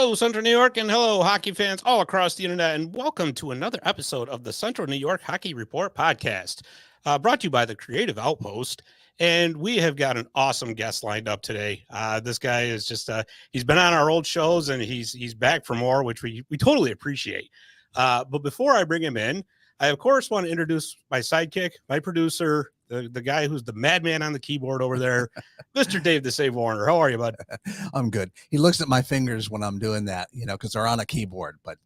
Hello, Central New York, and hello, hockey fans all across the internet, and welcome to another episode of the Central New York Hockey Report podcast, brought to you by the Creative Outpost. And we have got an awesome guest lined up today. This guy is just, he's been on our old shows, and he's back for more, which we totally appreciate. But before I bring him in, I, of course, want to introduce my sidekick, my producer, the guy who's the madman on the keyboard over there, Mr. Dave the Save Warner. How are you, bud? I'm good. He looks at my fingers when I'm doing that, because they're on a keyboard, but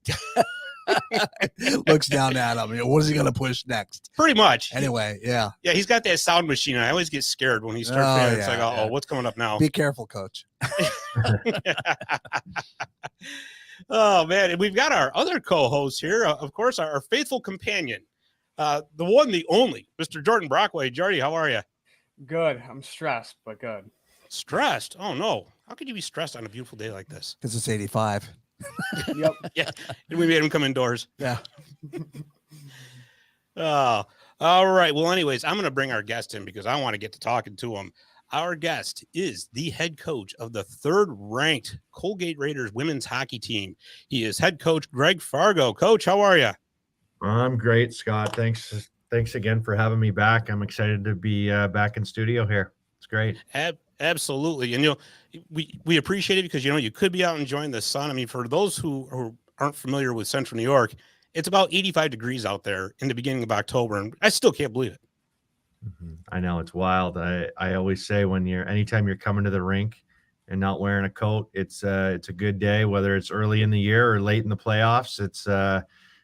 looks down at him. What is he going to push next? Pretty much. Anyway, yeah. Yeah, he's got that sound machine. I always get scared when he starts playing. It's like, oh, what's coming up now? Be careful, coach. Oh, man. And we've got our other co-host here, of course, our faithful companion, the one, the only, Mr. Jordan Brockway. Jordy, how are you? Good. I'm stressed, but good. Stressed? Oh, no. How could you be stressed on a beautiful day like this? Because it's 85. Yep. Yeah. And we made him come indoors. Yeah. Oh, all right. Well, anyways, I'm going to bring our guest in because I want to get to talking to him. Our guest is the head coach of the third-ranked Colgate Raiders women's hockey team. He is head coach Greg Fargo. Coach, how are you? I'm great, Scott. Thanks again for having me back. I'm excited to be back in studio here. It's great. Absolutely. And, we appreciate it because, you could be out enjoying the sun. I mean, for those who aren't familiar with Central New York, it's about 85 degrees out there in the beginning of October, and I still can't believe it. I know, it's wild. I always say anytime you're coming to the rink and not wearing a coat, it's a good day, whether it's early in the year or late in the playoffs.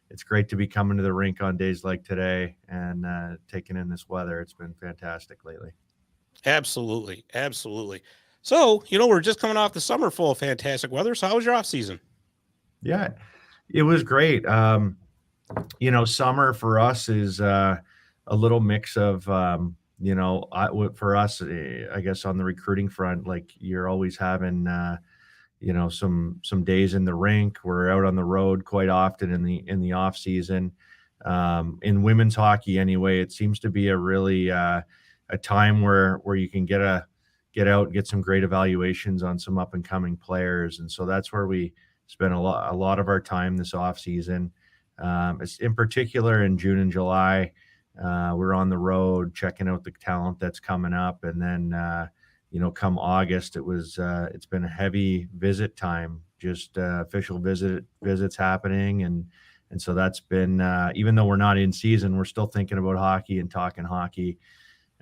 It's great to be coming to the rink on days like today and taking in this weather. It's been fantastic lately. Absolutely. Absolutely. So, we're just coming off the summer full of fantastic weather. So how was your off season? Yeah, it was great. Summer for us is a little mix of, for us, I guess on the recruiting front, like you're always having, some days in the rink. We're out on the road quite often in the off season. In women's hockey anyway, it seems to be a really a time where you can get out and get some great evaluations on some up and coming players. And so that's where we spend a lot of our time this off season. It's in particular in June and July, we're on the road checking out the talent that's coming up. And then, come August, it's been a heavy visit time, just official visits happening. And so that's been, even though we're not in season, we're still thinking about hockey and talking hockey.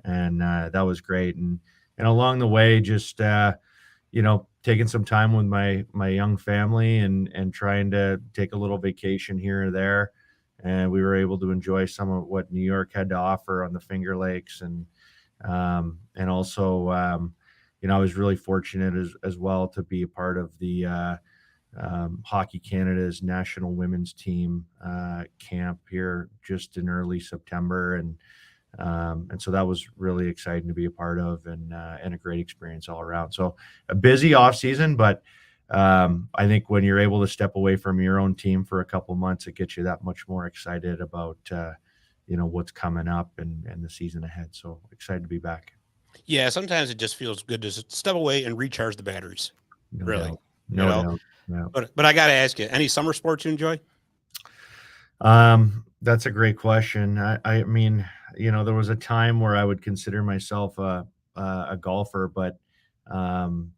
And that was great. And along the way, just, taking some time with my young family and trying to take a little vacation here or there. And we were able to enjoy some of what New York had to offer on the Finger Lakes. And also, I was really fortunate as well to be a part of the Hockey Canada's national women's team camp here just in early September. And so that was really exciting to be a part of and a great experience all around. So a busy off season, but I think when you're able to step away from your own team for a couple months, it gets you that much more excited about, what's coming up and the season ahead. So excited to be back. Yeah. Sometimes it just feels good to step away and recharge the batteries. Really. No. But I got to ask you, any summer sports you enjoy? That's a great question. I mean, there was a time where I would consider myself a golfer, but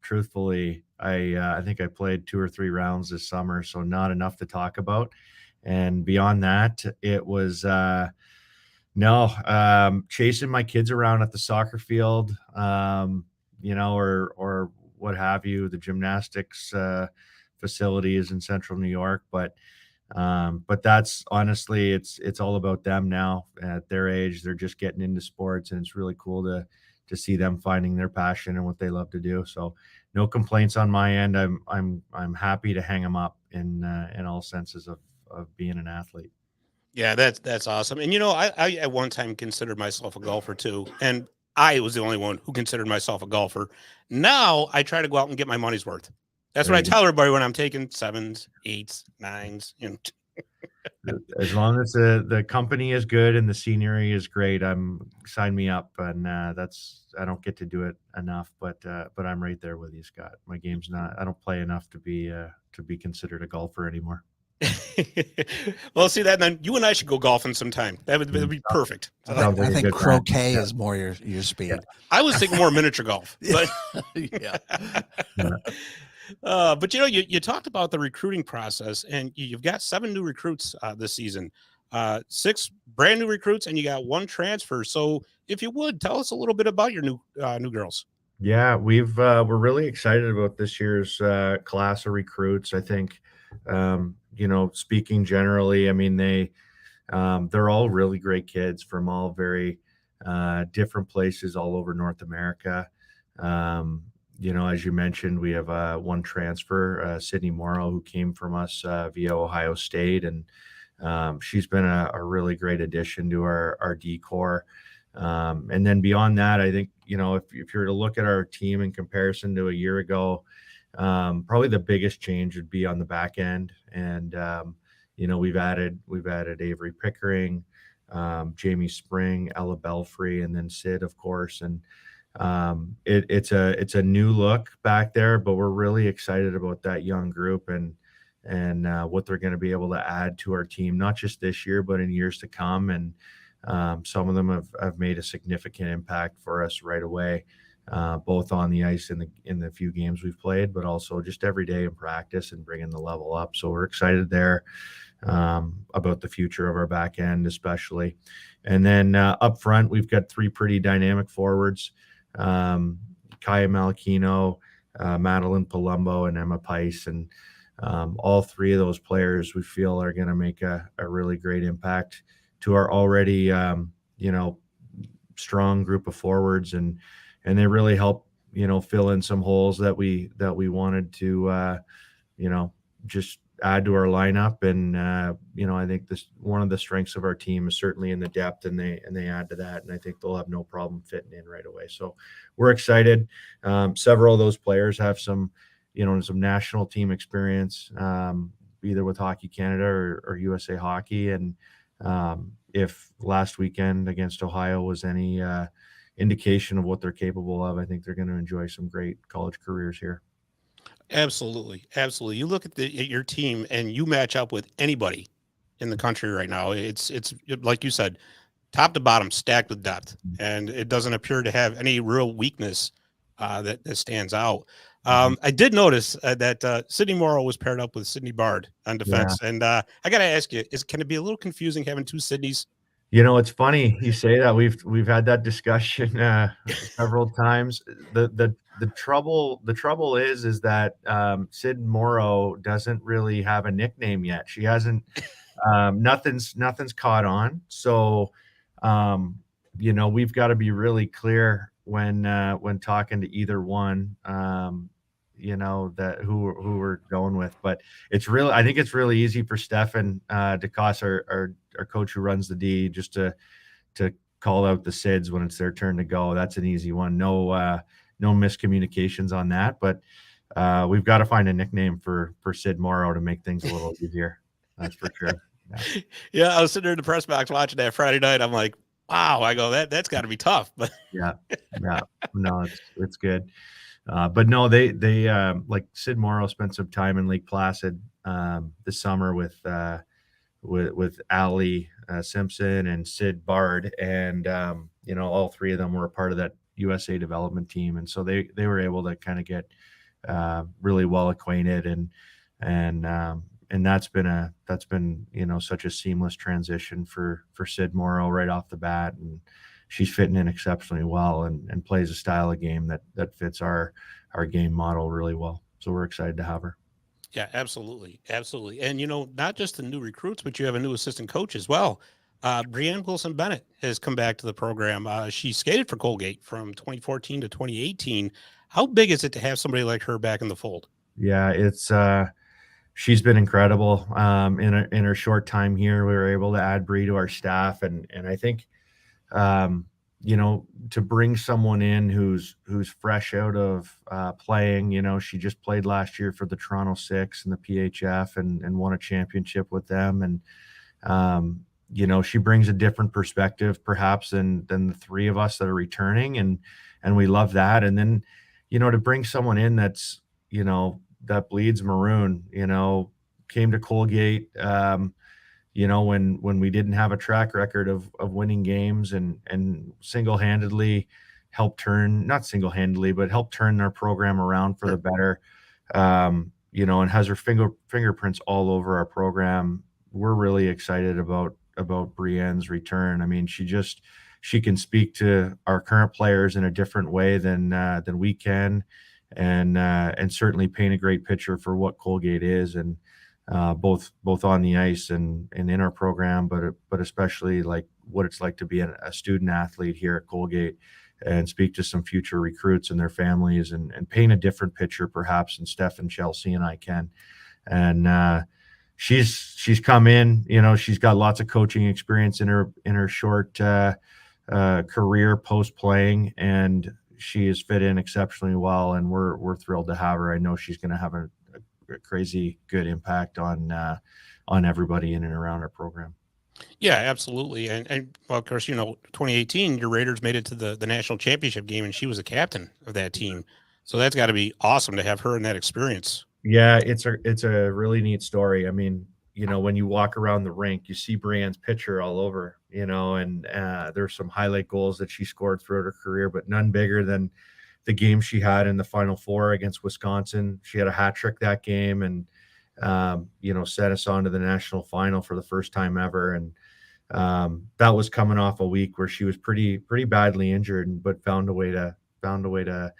truthfully, I think I played 2 or 3 rounds this summer, so not enough to talk about. And beyond that, it was chasing my kids around at the soccer field, or what have you, the gymnastics facilities in Central New York, but that's honestly, it's all about them now at their age. They're just getting into sports, and it's really cool to see them finding their passion and what they love to do. So no complaints on my end. I'm happy to hang them up in all senses of being an athlete. Yeah, that's awesome. And, I at one time considered myself a golfer too. And I was the only one who considered myself a golfer. Now I try to go out and get my money's worth. That's what I tell everybody when I'm taking 7s, 8s, 9s. as long as the company is good and the scenery is great, sign me up. And I don't get to do it enough, but I'm right there with you, Scott. My game's not. I don't play enough to be considered a golfer anymore. Well, see that, then you and I should go golfing sometime. That'd be perfect. I Sounds like a think good plan. croquet Yeah. is more your speed. I was thinking more miniature golf, but Yeah. but you talked about the recruiting process, and you've got 7 new recruits this season, 6 brand new recruits, and you got 1 transfer. So if you would tell us a little bit about your new girls. Yeah, we're really excited about this year's class of recruits. I think, speaking generally, I mean they're all really great kids from all very different places all over North America. As you mentioned, we have 1 transfer, Sydney Morrow, who came from us via Ohio State, and she's been a really great addition to our D corps. And then beyond that, I think, if you're to look at our team in comparison to a year ago, probably the biggest change would be on the back end. And, we've added Avery Pickering, Jamie Spring, Ella Belfry, and then Sid, of course. And it's a new look back there, but we're really excited about that young group and what they're going to be able to add to our team, not just this year, but in years to come. And some of them have made a significant impact for us right away, both on the ice in the few games we've played, but also just every day in practice and bringing the level up. So we're excited there about the future of our back end, especially. And then up front, we've got 3 pretty dynamic forwards, Kaya Malachino, Madeline Palumbo, and Emma Pice. And all 3 of those players we feel are going to make a really great impact to our already, strong group of forwards, and they really help, fill in some holes that we wanted to, just add to our lineup. And, I think one of the strengths of our team is certainly in the depth, and they add to that. And I think they'll have no problem fitting in right away. So we're excited. Several of those players have some national team experience, either with Hockey Canada or USA Hockey. And, if last weekend against Ohio was any indication of what they're capable of, I think they're going to enjoy some great college careers here. Absolutely. You look at your team, and you match up with anybody in the country right now. It's like you said, top to bottom, stacked with depth, and it doesn't appear to have any real weakness that stands out. I did notice that Sydney Morrow was paired up with Sydney Bard on defense. Yeah. And I got to ask you, can it be a little confusing having 2 Sydneys? It's funny you say that. We've had that discussion several times. The trouble is that Sid Morrow doesn't really have a nickname yet. She hasn't. Nothing's caught on. So we've got to be really clear when talking to either one, that who we're going with. But I think it's really easy for Stefan DeCoste, our coach who runs the D, just to call out the Sids when it's their turn to go. That's an easy one. No miscommunications on that. But we've got to find a nickname for Sid Morrow to make things a little easier. That's for sure. Yeah, I was sitting there in the press box watching that Friday night. I'm like, wow, I go, that's got to be tough. But yeah, no, it's good. But no, they like Sid Morrow spent some time in Lake Placid this summer with Allie Simpson and Sid Bard, and all 3 of them were a part of that USA development team, and so they were able to kind of get really well acquainted, and that's been such a seamless transition for Sid Morrow right off the bat, and she's fitting in exceptionally well and plays a style of game that fits our game model really well. So we're excited to have her. Yeah, absolutely. And not just the new recruits, but you have a new assistant coach as well. Breanne Wilson Bennett has come back to the program. She skated for Colgate from 2014 to 2018. How big is it to have somebody like her back in the fold? Yeah, it's she's been incredible. In her short time here, we were able to add Bree to our staff, and I think to bring someone in who's fresh out of playing, she just played last year for the Toronto Six and the PHF and won a championship with them. And She brings a different perspective perhaps than the three of us that are returning, and we love that. And then, to bring someone in that's, that bleeds maroon, came to Colgate, when we didn't have a track record of winning games, and single-handedly not single-handedly, but helped turn our program around for the better, and has her fingerprints all over our program. We're really excited about Breanne's return. I mean, she can speak to our current players in a different way than we can, and certainly paint a great picture for what Colgate is, and both on the ice and in our program, but especially like what it's like to be a student athlete here at Colgate, and speak to some future recruits and their families, and paint a different picture perhaps than Steph and Chelsea and I can. And she's come in, she's got lots of coaching experience in her short career post playing, and she has fit in exceptionally well, and we're thrilled to have her. I know she's going to have a crazy good impact on everybody in and around our program. Yeah, absolutely. And well, of course, 2018, your Raiders made it to the national championship game, and she was a captain of that team. So that's got to be awesome to have her in that experience. Yeah, it's a really neat story. I mean, when you walk around the rink, you see Breanne's picture all over, and there's some highlight goals that she scored throughout her career, but none bigger than the game she had in the Final Four against Wisconsin. She had a hat trick that game, and set us on to the national final for the first time ever. And that was coming off a week where she was pretty badly injured, but found a way to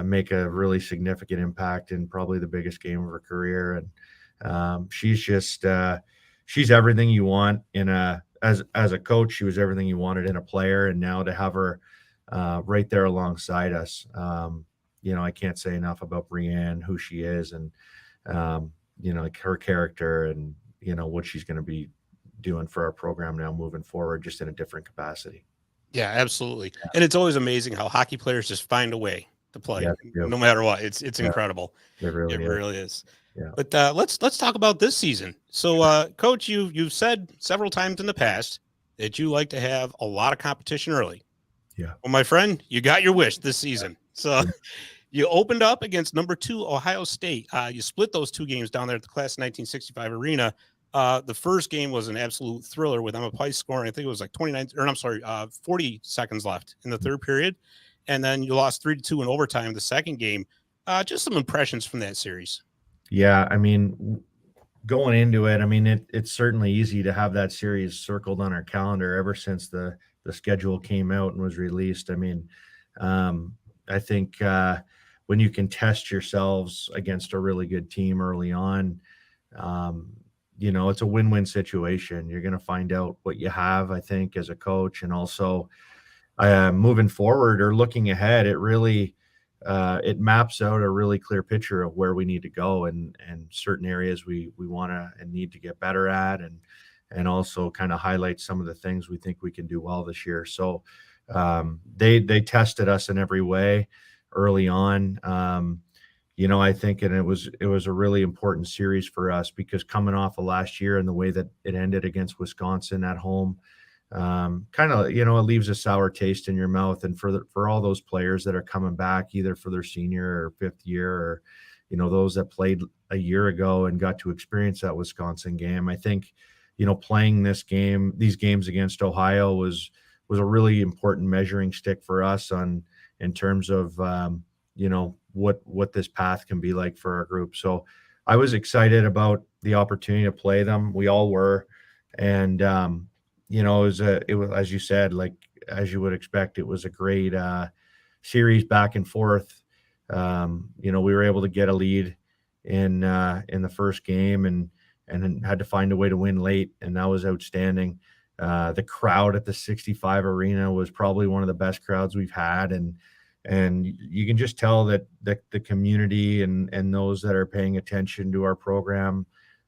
make a really significant impact in probably the biggest game of her career. And she's everything you want as a coach. She was everything you wanted in a player, and now to have her right there alongside us, I can't say enough about Breanne, who she is, and like her character, and what she's going to be doing for our program now moving forward, just in a different capacity. Yeah, absolutely. Yeah. And it's always amazing how hockey players just find a way to play, no matter what. It's incredible. It really is. Yeah. But let's talk about this season. So, Coach, you've said several times in the past that you like to have a lot of competition early. Yeah. Well, my friend, you got your wish this season. So you opened up against number 2 Ohio State. You split those 2 games down there at the Class of 1965 arena. The first game was an absolute thriller with Emma Pice scoring. I think it was like 40 seconds left in the third period. And then you lost 3-2 in overtime the second game. Just some impressions from that series. Yeah, I mean, going into it, I mean, it's certainly easy to have that series circled on our calendar ever since the schedule came out and was released. I mean, I think when you can test yourselves against a really good team early on, it's a win-win situation. You're going to find out what you have, I think, as a coach, and also moving forward or looking ahead, it really it maps out a really clear picture of where we need to go, and certain areas we want to and need to get better at, and also kind of highlight some of the things we think we can do well this year. So they tested us in every way early on. I think, and it was a really important series for us, because coming off of last year and the way that it ended against Wisconsin at home, kind of, it leaves a sour taste in your mouth. And for all those players that are coming back, either for their senior or fifth year, or, those that played a year ago and got to experience that Wisconsin game, I think, playing these games against Ohio was a really important measuring stick for us in terms of, what this path can be like for our group. So I was excited about the opportunity to play them. We all were. And, it was, as you said, like, as you would expect, it was a great series back and forth. We were able to get a lead in the first game, and had to find a way to win late, and that was outstanding. The crowd at the 65 arena was probably one of the best crowds we've had, and you can just tell that the community and those that are paying attention to our program,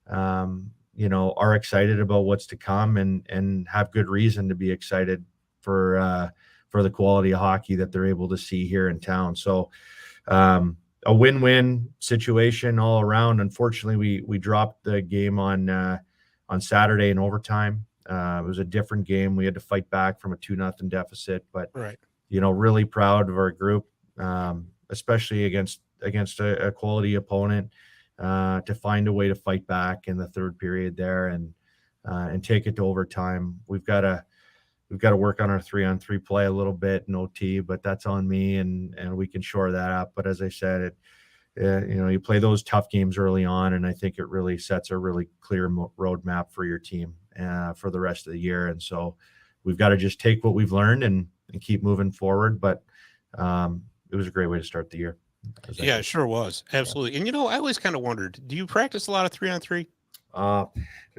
are excited about what's to come, and have good reason to be excited for the quality of hockey that they're able to see here in town. So a win-win situation all around. Unfortunately, we dropped the game on on Saturday in overtime. It was a different game. We had to fight back from a 2-0 deficit, but Right. really proud of our group, especially against a quality opponent, to find a way to fight back in the third period there and take it to overtime. We've got to work on our 3-on-3 play a little bit in OT, but that's on me, and we can shore that up. But as I said, you play those tough games early on, and I think it really sets a really clear roadmap for your team for the rest of the year. And so we've got to just take what we've learned and keep moving forward. But it was a great way to start the year. Yeah, it sure was. Absolutely. And, I always kind of wondered, do you practice a lot of 3-on-3?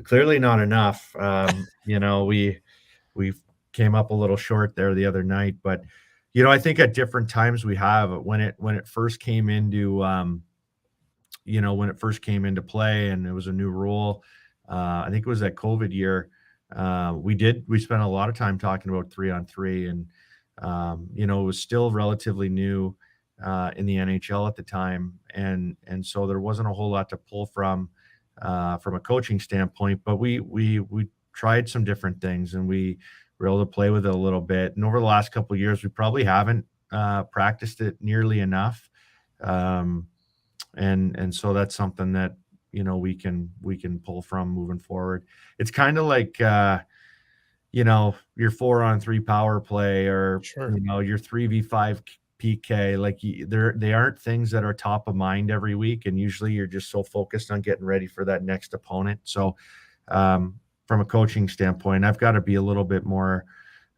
Clearly not enough. We came up a little short there the other night, but I think at different times we have. When it first came into play and it was a new rule, I think it was that COVID year, we spent a lot of time talking about 3-on-3, and it was still relatively new in the NHL at the time, and so there wasn't a whole lot to pull from a coaching standpoint. But we tried some different things, and we were able to play with it a little bit. And over the last couple of years, we probably haven't practiced it nearly enough, and so that's something that we can pull from moving forward. It's kind of like your 4-on-3 power play, or Sure. your 3v5 PK. Like they aren't things that are top of mind every week, and usually you're just so focused on getting ready for that next opponent. So from a coaching standpoint, I've got to be a little bit more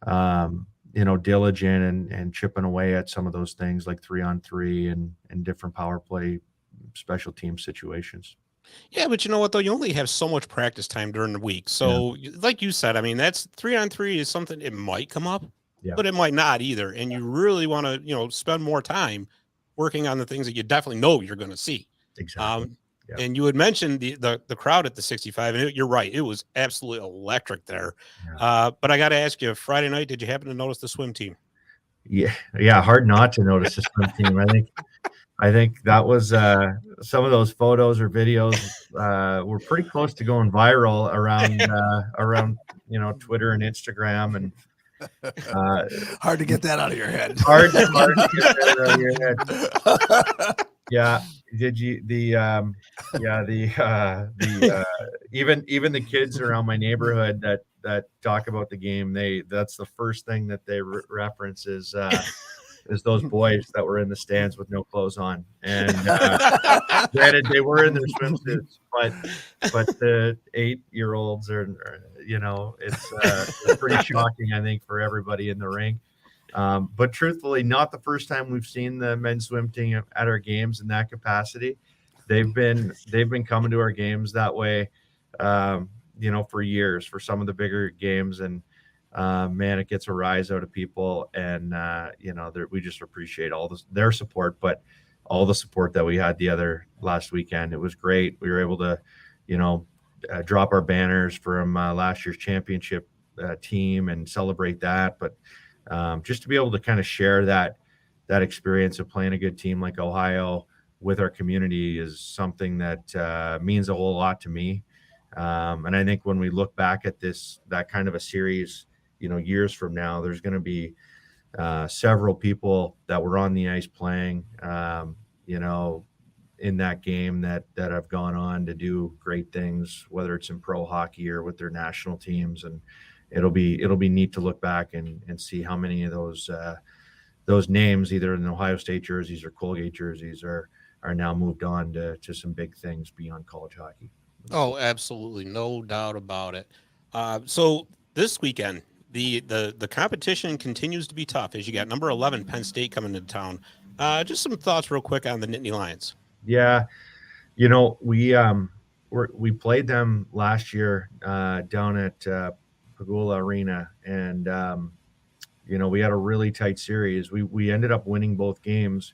diligent and chipping away at some of those things like 3-on-3 and different power play special team situations. Yeah, but you know what, though? You only have so much practice time during the week. So like you said, I mean, that's 3-on-3 is something, it might come up, but it might not either. And you really want to, spend more time working on the things that you definitely know you're going to see. Exactly. And you had mentioned the crowd at the 65, and you're right. It was absolutely electric there. Yeah. But I got to ask you, Friday night, did you happen to notice the swim team? Yeah. Hard not to notice the swim team. I think that was some of those photos or videos were pretty close to going viral around Twitter and Instagram, and hard to get that out of your head. Hard to get that out of your head. Yeah. Did you even the kids around my neighborhood that talk about the game, that's the first thing that they reference is those boys that were in the stands with no clothes on. And granted, they were in their swimsuits, but the 8-year-olds are, it's pretty shocking, I think, for everybody in the rink. But truthfully, not the first time we've seen the men's swim team at our games in that capacity. They've been coming to our games that way, for years, for some of the bigger games, and man, it gets a rise out of people, and we just appreciate all their support, but all the support that we had last weekend. It was great. We were able to, drop our banners from last year's championship team and celebrate that, but just to be able to kind of share that experience of playing a good team like Ohio with our community is something that means a whole lot to me. And I think when we look back at that kind of a series, years from now, there's going to be several people that were on the ice playing, in that game that have gone on to do great things, whether it's in pro hockey or with their national teams. And it'll be neat to look back and see how many of those names, either in Ohio State jerseys or Colgate jerseys, are now moved on to some big things beyond college hockey. Oh, absolutely. No doubt about it. So this weekend, the competition continues to be tough as you got number 11 Penn State coming into town. Just some thoughts real quick on the Nittany Lions. Yeah. We played them last year down at Pagula Arena, and we had a really tight series. We ended up winning both games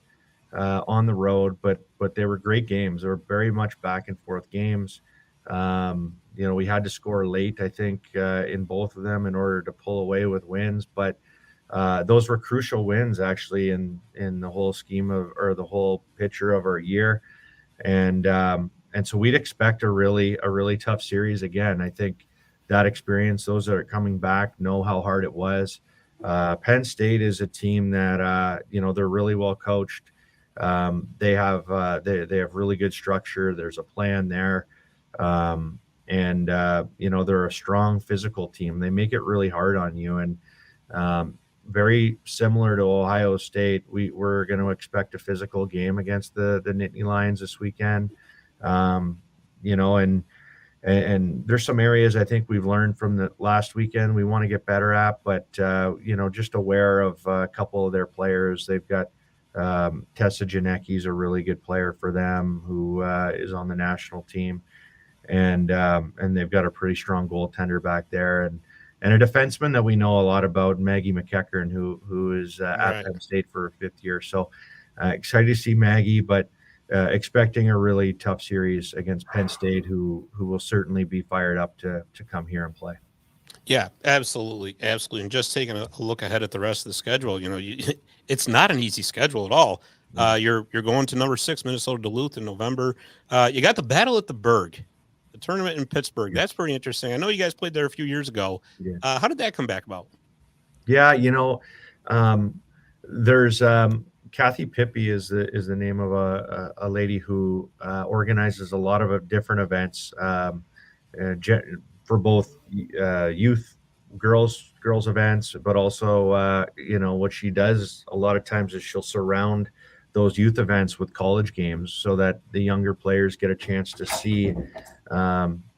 on the road, but they were great games. They were very much back and forth games. We had to score late, I think, in both of them in order to pull away with wins, but those were crucial wins actually in the whole scheme of, or the whole picture of our year. And so we'd expect a really tough series again. I think that experience, those that are coming back know how hard it was. Penn State is a team that they're really well coached. They have really good structure. There's a plan there, and they're a strong physical team. They make it really hard on you, and very similar to Ohio State, we're going to expect a physical game against the Nittany Lions this weekend. And there's some areas I think we've learned from the last weekend we want to get better at, but just aware of a couple of their players. They've got Tessa Janecki's a really good player for them, who is on the national team, and they've got a pretty strong goaltender back there, and a defenseman that we know a lot about, Maggie McEachern, who is at Penn State for a 5th year. So excited to see Maggie, but expecting a really tough series against Penn State, who will certainly be fired up to come here and play. Yeah, absolutely. And just taking a look ahead at the rest of the schedule, it's not an easy schedule at all. You're going to number 6 Minnesota Duluth in November. You got the Battle at the Berg, the tournament in Pittsburgh. That's pretty interesting. I know you guys played there a few years ago. Yeah. How did that come back about? Yeah, there's Kathy Pippi is the name of a lady who organizes a lot of different events for both youth girls events, but also what she does a lot of times is she'll surround those youth events with college games so that the younger players get a chance to see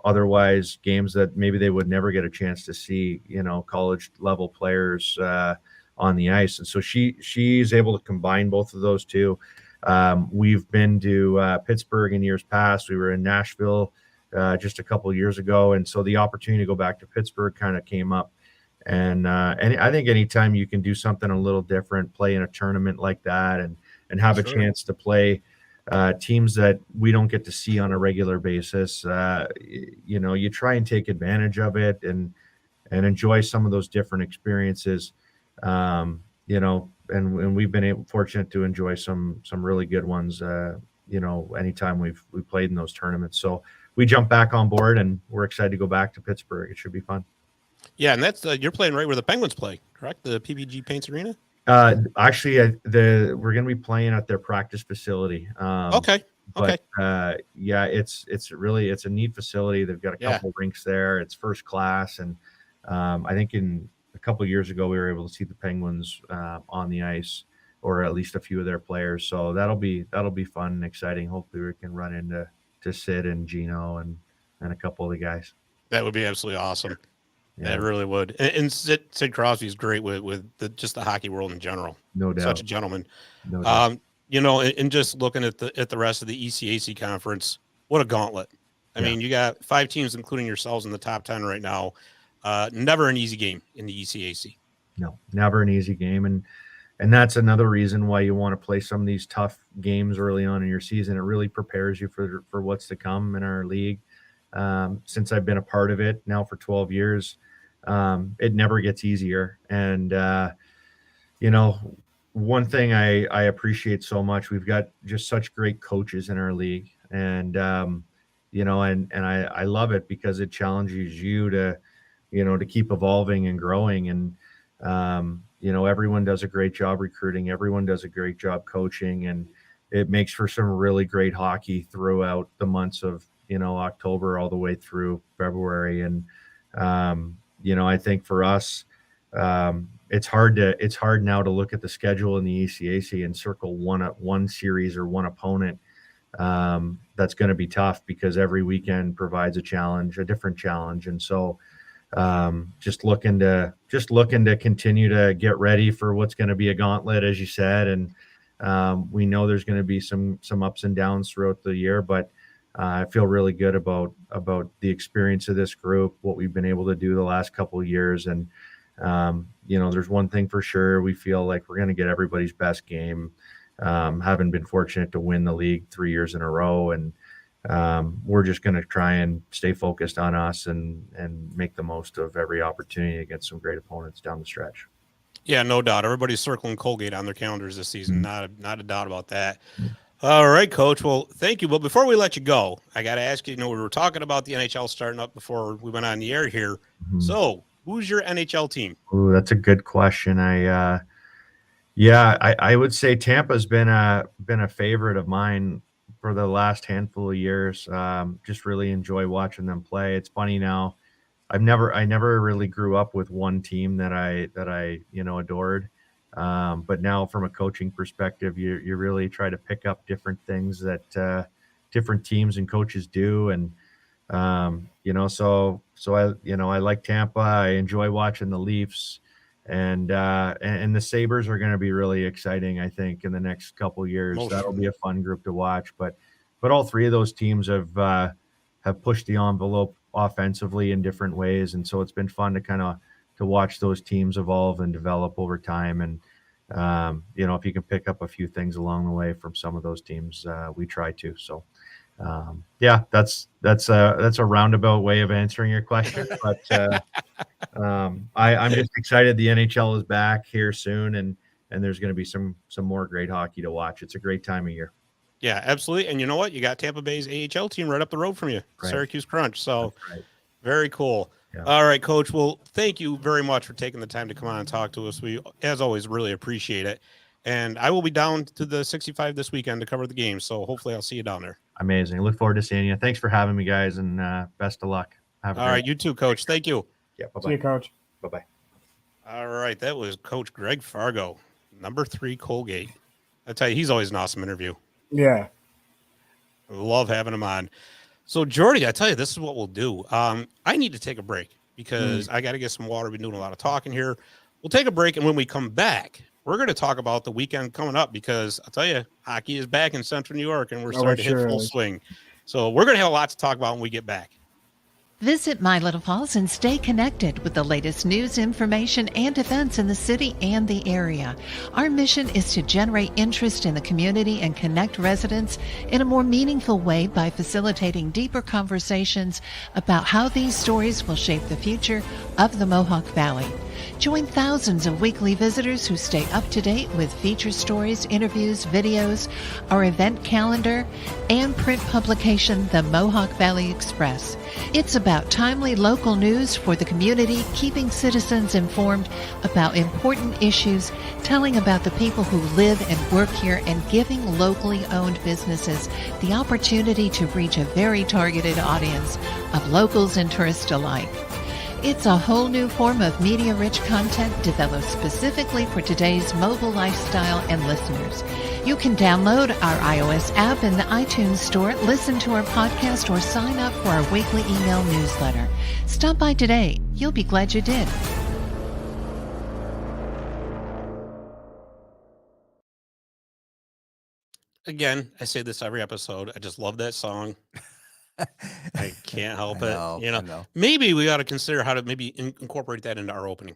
otherwise games that maybe they would never get a chance to see, college level players on the ice. And so she's able to combine both of those two. We've been to Pittsburgh in years past. We were in Nashville just a couple of years ago, and so the opportunity to go back to Pittsburgh kind of came up. And I think anytime you can do something a little different, play in a tournament like that, and have a chance to play teams that we don't get to see on a regular basis, you try and take advantage of it and enjoy some of those different experiences. And we've been fortunate to enjoy some really good ones, anytime we've played in those tournaments. So we jump back on board, and we're excited to go back to Pittsburgh. It should be fun. Yeah, and that's you're playing right where the Penguins play, correct? The PPG Paints Arena. Actually, we're going to be playing at their practice facility. Okay. But it's a neat facility. They've got a couple rinks there. It's first class, and I think a couple of years ago we were able to see the Penguins on the ice, or at least a few of their players. So that'll be fun and exciting. Hopefully we can run into Sid and Gino and a couple of the guys. That would be absolutely awesome. Yeah, it really would. And Sid Crosby is great with just the hockey world in general. No doubt. Such a gentleman. No doubt. And just looking at the rest of the ECAC conference, what a gauntlet. I mean, you got 5 teams, including yourselves, in the top 10 right now. Never an easy game in the ECAC. No, never an easy game. And that's another reason why you want to play some of these tough games early on in your season. It really prepares you for what's to come in our league. Since I've been a part of it now for 12 years, it never gets easier. And, one thing I appreciate so much, we've got just such great coaches in our league. And, I love it because it challenges you to keep evolving and growing. And, everyone does a great job recruiting. Everyone does a great job coaching, and it makes for some really great hockey throughout the months of, October all the way through February. And, I think for us, it's hard now to look at the schedule in the ECAC and circle one series or one opponent. That's going to be tough because every weekend provides a different challenge. And so, just looking to continue to get ready for what's going to be a gauntlet, as you said. And, we know there's going to be some ups and downs throughout the year, but I feel really good about the experience of this group, what we've been able to do the last couple of years. And, there's one thing for sure. We feel like we're going to get everybody's best game, having been fortunate to win the league 3 years in a row. And we're just going to try and stay focused on us and make the most of every opportunity against some great opponents down the stretch. Yeah, no doubt. Everybody's circling Colgate on their calendars this season. Not a doubt about that. All right, Coach. Well, thank you. But before we let you go, I got to ask you, we were talking about the NHL starting up before we went on the air here. Mhm. So who's your NHL team? Ooh, that's a good question. I would say Tampa's been a favorite of mine for the last handful of years. Just really enjoy watching them play. It's funny now. I never really grew up with one team that I adored. But now from a coaching perspective, you really try to pick up different things that different teams and coaches do. And I like Tampa. I enjoy watching the Leafs, and the Sabres are going to be really exciting, I think, in the next couple of years. That'll be a fun group to watch. But all three of those teams have pushed the envelope offensively in different ways, and so it's been fun to watch those teams evolve and develop over time. And if you can pick up a few things along the way from some of those teams, we try to. So. That's a roundabout way of answering your question, but I'm just excited the NHL is back here soon, and there's going to be some more great hockey to watch. It's a great time of year. Yeah, absolutely. And you know what? You got Tampa Bay's AHL team right up the road from you, Right. Syracuse Crunch. So right. Very cool. Yeah. All right, Coach. Well, thank you very much for taking the time to come on and talk to us. We, as always, really appreciate it. And I will be down to the 65 this weekend to cover the game. So hopefully I'll see you down there. Amazing. Look forward to seeing you. Thanks for having me, guys, and best of luck. All right, you too, Coach. Thank you. Yeah, bye-bye. See you, Coach. Bye-bye. All right, that was Coach Greg Fargo, number 3 Colgate. I tell you, he's always an awesome interview. Yeah. Love having him on. So, Jordy, I tell you, this is what we'll do. I need to take a break because I got to get some water. We've been doing a lot of talking here. We'll take a break, and when we come back, we're going to talk about the weekend coming up because I'll tell you, hockey is back in Central New York, and we're starting to hit full swing. So we're going to have a lot to talk about when we get back. Visit My Little Falls and stay connected with the latest news, information, and events in the city and the area. Our mission is to generate interest in the community and connect residents in a more meaningful way by facilitating deeper conversations about how these stories will shape the future of the Mohawk Valley. Join thousands of weekly visitors who stay up to date with feature stories, interviews, videos, our event calendar, and print publication, the Mohawk Valley Express. It's about timely local news for the community, keeping citizens informed about important issues, telling about the people who live and work here, and giving locally owned businesses the opportunity to reach a very targeted audience of locals and tourists alike. It's a whole new form of media-rich content developed specifically for today's mobile lifestyle and listeners. You can download our iOS app in the iTunes Store, listen to our podcast, or sign up for our weekly email newsletter. Stop by today. You'll be glad you did. Again, I say this every episode. I just love that song. I can't help it. You know, maybe we ought to consider how to maybe incorporate that into our opening.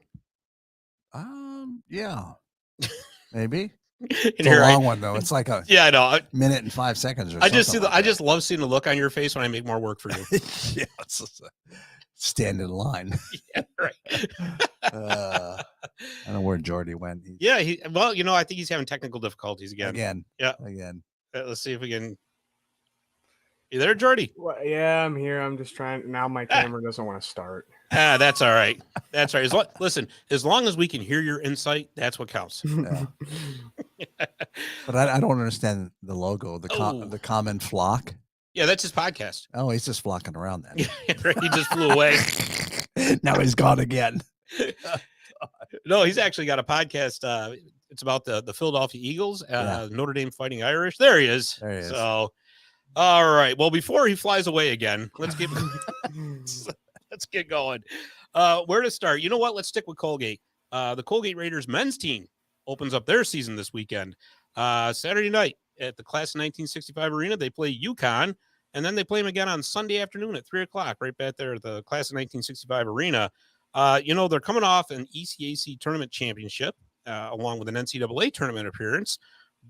Yeah, maybe. It's a long one though. It's like a I know minute and 5 seconds. Or I just something see I just love seeing the look on your face when I make more work for you. Yeah, stand in line. Yeah, right. I don't know where Jordy went. I think he's having technical difficulties again. Yeah. Let's see if we can. You there, Jordy? Well, yeah, I'm here. I'm just trying. Now my camera doesn't want to start. That's all right. That's right. Listen, as long as we can hear your insight, that's what counts. Yeah. But I don't understand the logo, the common flock. Yeah, that's his podcast. Oh, he's just flocking around then. He just flew away. Now he's gone again. No, he's actually got a podcast. It's about the Philadelphia Eagles, Notre Dame Fighting Irish. There he is. So, all right. Well, before he flies away again, let's get going. Where to start? You know what? Let's stick with Colgate. The Colgate Raiders men's team opens up their season this weekend. Saturday night at the Class of 1965 Arena, they play UConn, and then they play them again on Sunday afternoon at 3:00, right back there at the Class of 1965 Arena. They're coming off an ECAC tournament championship, along with an NCAA tournament appearance.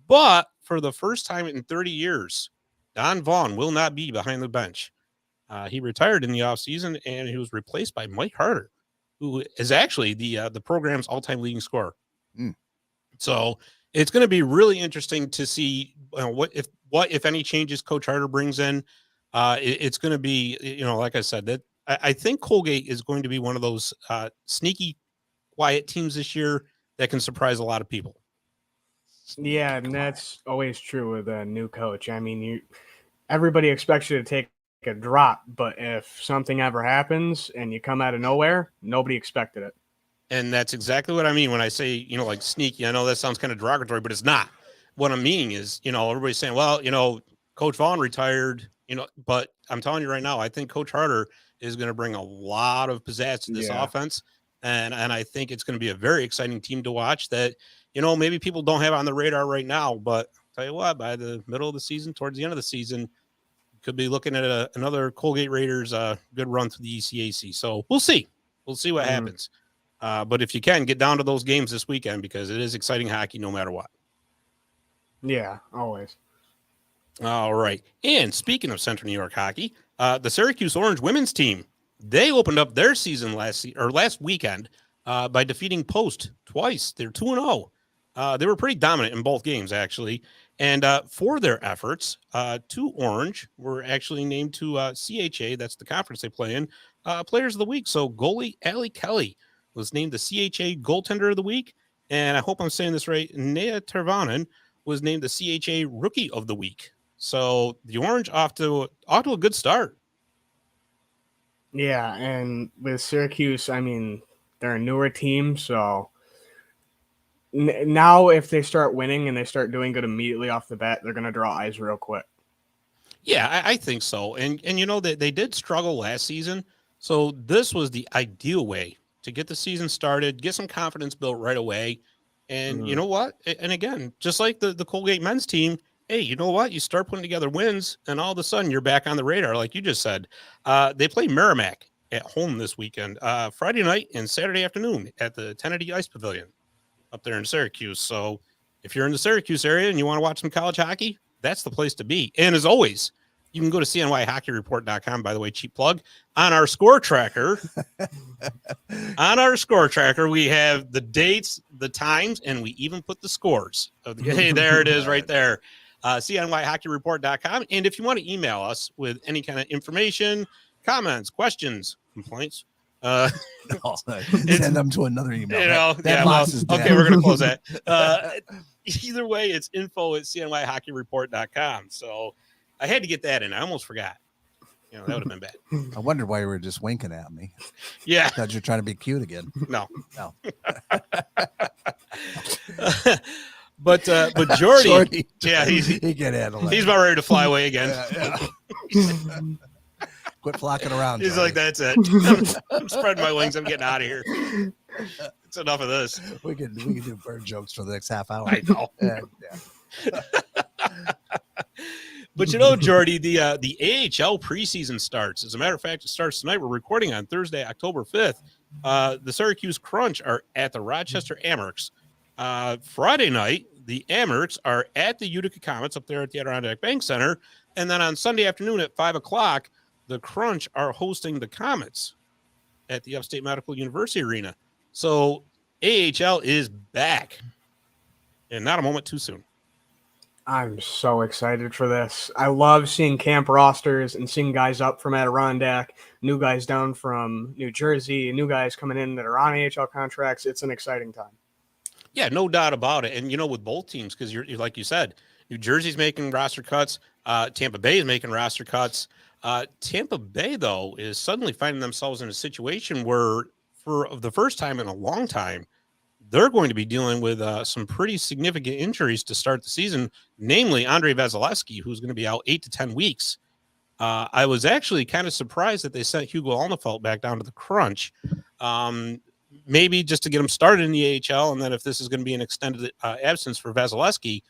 But for the first time in 30 years, Don Vaughn will not be behind the bench. He retired in the offseason, and he was replaced by Mike Harder, who is actually the program's all-time leading scorer. So it's going to be really interesting to see what if what, if any, changes Coach Harder brings in. It's going to be, like I said, that I think Colgate is going to be one of those sneaky, quiet teams this year that can surprise a lot of people. Yeah, and that's always true with a new coach. I mean, everybody expects you to take a drop, but if something ever happens and you come out of nowhere, nobody expected it. And that's exactly what I mean when I say, like sneaky. I know that sounds kind of derogatory, but it's not. What I'm meaning is, everybody's saying, well, Coach Vaughn retired, but I'm telling you right now, I think Coach Harder is going to bring a lot of pizzazz to this offense. And I think it's going to be a very exciting team to watch that, maybe people don't have on the radar right now, but I'll tell you what, by the middle of the season, towards the end of the season, could be looking at another Colgate Raiders good run through the ECAC. So we'll see. We'll see what happens. But if you can, get down to those games this weekend because it is exciting hockey no matter what. Yeah, always. All right. And speaking of Central New York hockey, the Syracuse Orange women's team, they opened up their season last weekend by defeating Post twice. They're 2-0. They were pretty dominant in both games, actually. And for their efforts, two Orange were actually named to CHA, that's the conference they play in, Players of the Week. So goalie Allie Kelly was named the CHA Goaltender of the Week. And I hope I'm saying this right, Nea Tervanen was named the CHA Rookie of the Week. So the Orange off to a good start. Yeah, and with Syracuse, I mean, they're a newer team, so now if they start winning and they start doing good immediately off the bat, they're going to draw eyes real quick. Yeah, I think so. And they did struggle last season, so this was the ideal way to get the season started, get some confidence built right away. And you know what? And again, just like the Colgate men's team, hey, you know what? You start putting together wins, and all of a sudden you're back on the radar, like you just said. They play Merrimack at home this weekend, Friday night and Saturday afternoon at the Tennessee Ice Pavilion up there in Syracuse. So if you're in the Syracuse area and you want to watch some college hockey, that's the place to be. And as always, you can go to CNYHockeyReport.com, by the way, cheap plug, on our score tracker. On our score tracker, we have the dates, the times, and we even put the scores. Hey, there it is right there. CNYHockeyReport.com. And if you want to email us with any kind of information, comments, questions, complaints, send them to another email. Okay, we're going to close that. Either way, it's info@CNYHockeyReport.com. So I had to get that in. I almost forgot. That would have been bad. I wondered why you were just winking at me. Yeah. Because you're trying to be cute again. No. But Jordy, yeah, he can handle it. He's about ready to fly away again. Yeah. Quit flocking around. He's Jordy. Like, that's it. I'm spreading my wings. I'm getting out of here. It's enough of this. We can do bird jokes for the next half hour. I know. Yeah. But Jordy, the AHL preseason starts. As a matter of fact, it starts tonight. We're recording on Thursday, October 5th. The Syracuse Crunch are at the Rochester Amerks. Friday night, the Amerks are at the Utica Comets up there at the Adirondack Bank Center. And then on Sunday afternoon at 5 o'clock, the Crunch are hosting the Comets at the Upstate Medical University Arena. So AHL is back. And not a moment too soon. I'm so excited for this. I love seeing camp rosters and seeing guys up from Adirondack, new guys down from New Jersey, new guys coming in that are on AHL contracts. It's an exciting time. Yeah, no doubt about it. And, with both teams, because you're like you said, New Jersey's making roster cuts. Tampa Bay is making roster cuts. Tampa Bay, though, is suddenly finding themselves in a situation where, for the first time in a long time, they're going to be dealing with some pretty significant injuries to start the season, namely Andrei Vasilevsky, who's going to be out 8 to 10 weeks. I was actually kind of surprised that they sent Hugo Alnefelt back down to the Crunch, maybe just to get him started in the AHL, and then if this is going to be an extended absence for Vasilevsky,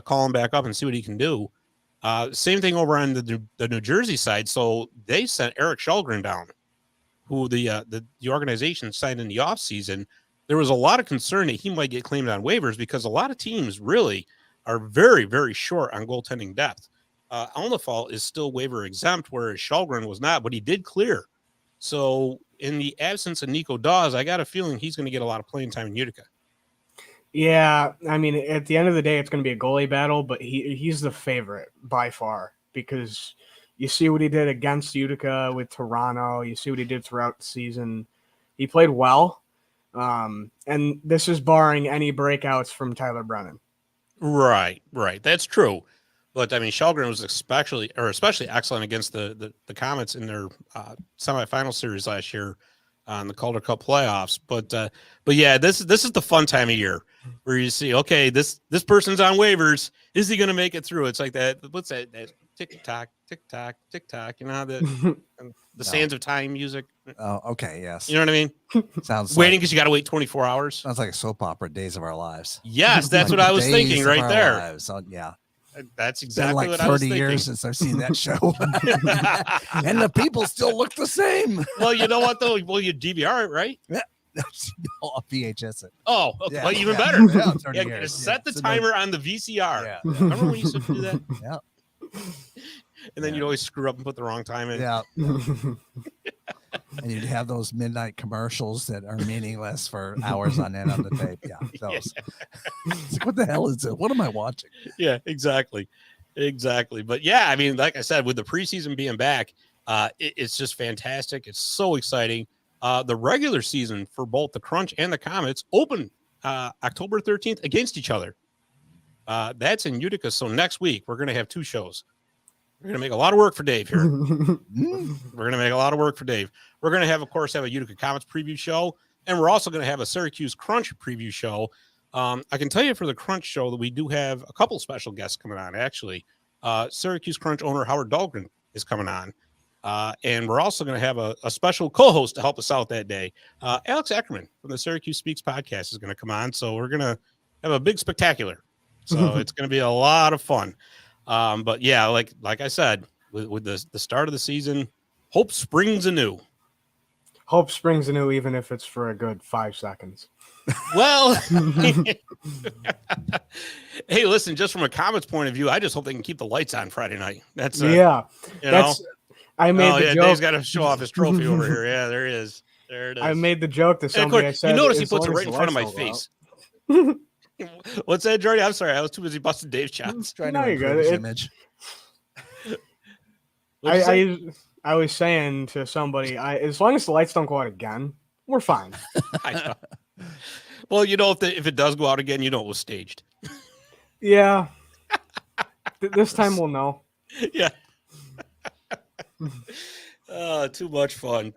call him back up and see what he can do. Same thing over on the New Jersey side. So they sent Eric Shulgren down, who the organization signed in the offseason. There was a lot of concern that he might get claimed on waivers because a lot of teams really are very, very short on goaltending depth. Alnefelt is still waiver exempt, whereas Shulgren was not, but he did clear. So in the absence of Nico Dawes, I got a feeling he's going to get a lot of playing time in Utica. Yeah, I mean, at the end of the day, it's going to be a goalie battle, but he's the favorite by far because you see what he did against Utica with Toronto. You see what he did throughout the season. He played well, and this is barring any breakouts from Tyler Brennan. Right. That's true. But I mean, Shelgren was especially excellent against the Comets in their semifinal series last year on the Calder Cup playoffs. But yeah, this is the fun time of year where you see, okay, this person's on waivers. Is he going to make it through? It's like that. What's that tick tock, tick tock, tick tock? You know how the Sands of Time music. Oh, okay, yes. You know what I mean? Sounds waiting because you got to wait 24 hours. Sounds like a soap opera, Days of Our Lives. Yes, that's like what I was thinking right there. Yeah. That's It's been exactly like what I was 30 thinking. years since I've seen that show. And the people still look the same. Well, you know what though? Well, you DVR it, right? I'll VHS it. Oh, okay. Yeah, well, even yeah. better. Yeah, 30 Yeah, years. set the So timer on the VCR. Yeah. Remember when you used to do that? Yeah. And then you'd always screw up and put the wrong time in. Yeah. And you'd have those midnight commercials that are meaningless for hours on end on the tape. Yeah. Those. It's like, what the hell is it? What am I watching? Yeah, exactly. But yeah, I mean, like I said, with the preseason being back, it's just fantastic. It's so exciting. The regular season for both the Crunch and the Comets open October 13th against each other. That's in Utica. So next week, we're going to have two shows. We're going to make a lot of work for Dave here. We're going to make a lot of work for Dave. We're going to have, of course, a Utica Comets preview show. And we're also going to have a Syracuse Crunch preview show. I can tell you for the Crunch show that we do have a couple special guests coming on, actually. Syracuse Crunch owner Howard Dahlgren is coming on. And we're also going to have a special co-host to help us out that day. Alex Ackerman from the Syracuse Speaks podcast is going to come on. So we're going to have a big spectacular. So it's going to be a lot of fun. But yeah, like I said, with the start of the season, hope springs anew. Hope springs anew, even if it's for a good 5 seconds. Well, hey, listen, just from a Comets point of view, I just hope they can keep the lights on Friday night. That's yeah. I made the joke. Dave's got to show off his trophy over here. Yeah, there he is. There it is. I made the joke to somebody. I said, you notice he puts it right in front of my face. What's that, Jordy? I'm sorry. I was too busy busting Dave's chops. Trying to improve his image. I was saying to somebody, as long as the lights don't go out again, we're fine. I know. Well, if it does go out again, it was staged. Yeah. This time we'll know. Yeah. Too much fun.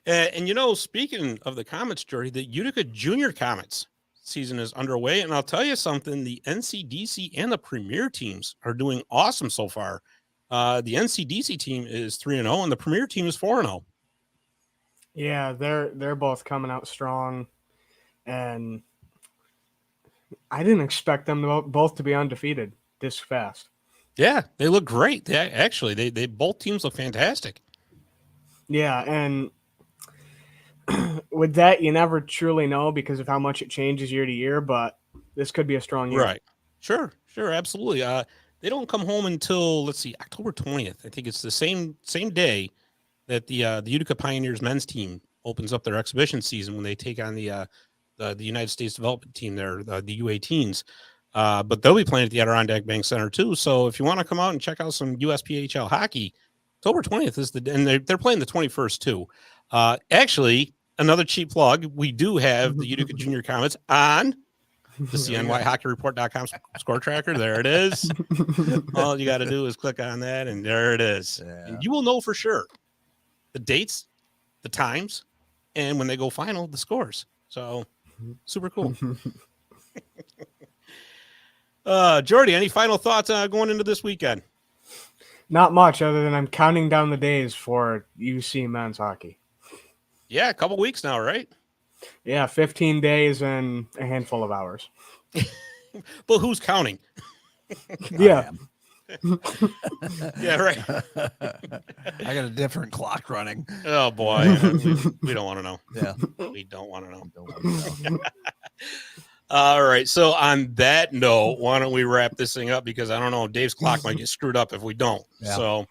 And speaking of the Comets, Jordy, the Utica Jr. Comets season is underway. And I'll tell you something, the NCDC and the Premier teams are doing awesome so far. The NCDC team is 3-0 and the Premier team is 4-0. Yeah, they're both coming out strong. And I didn't expect them both to be undefeated this fast. Yeah, they look great. They both teams look fantastic. Yeah, and with that, you never truly know because of how much it changes year to year, but this could be a strong year. Right. Sure, absolutely. They don't come home until, October 20th. I think it's the same day that the Utica Pioneers men's team opens up their exhibition season when they take on the United States development team there, the U18s. But they'll be playing at the Adirondack Bank Center too. So if you want to come out and check out some USPHL hockey, October 20th is and they're playing the 21st too. Actually, another cheap plug. We do have the Utica Junior Comets on the CNYHockeyReport.com score tracker. There it is. All you got to do is click on that, and there it is. Yeah. You will know for sure the dates, the times, and when they go final, the scores. So super cool. Jordy, any final thoughts going into this weekend? Not much, other than I'm counting down the days for UC men's hockey. Yeah, a couple weeks now, right? Yeah, 15 days and a handful of hours. But who's counting? Yeah. Yeah, right. I got a different clock running. Oh, boy. We don't want to know. Yeah. We don't want to know. All right. So on that note, why don't we wrap this thing up? Because I don't know, Dave's clock might get screwed up if we don't. Yeah. So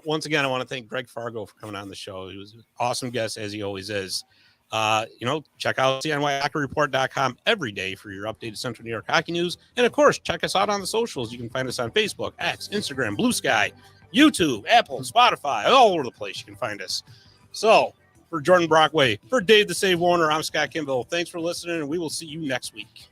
once again, I want to thank Greg Fargo for coming on the show. He was an awesome guest, as he always is. Check out CNYHockeyReport.com every day for your updated Central New York hockey news. And of course, check us out on the socials. You can find us on Facebook, X, Instagram, Blue Sky, YouTube, Apple, Spotify, all over the place. You can find us. So for Jordan Brockway, for Dave the Save Warner, I'm Scott Kimball. Thanks for listening, and we will see you next week.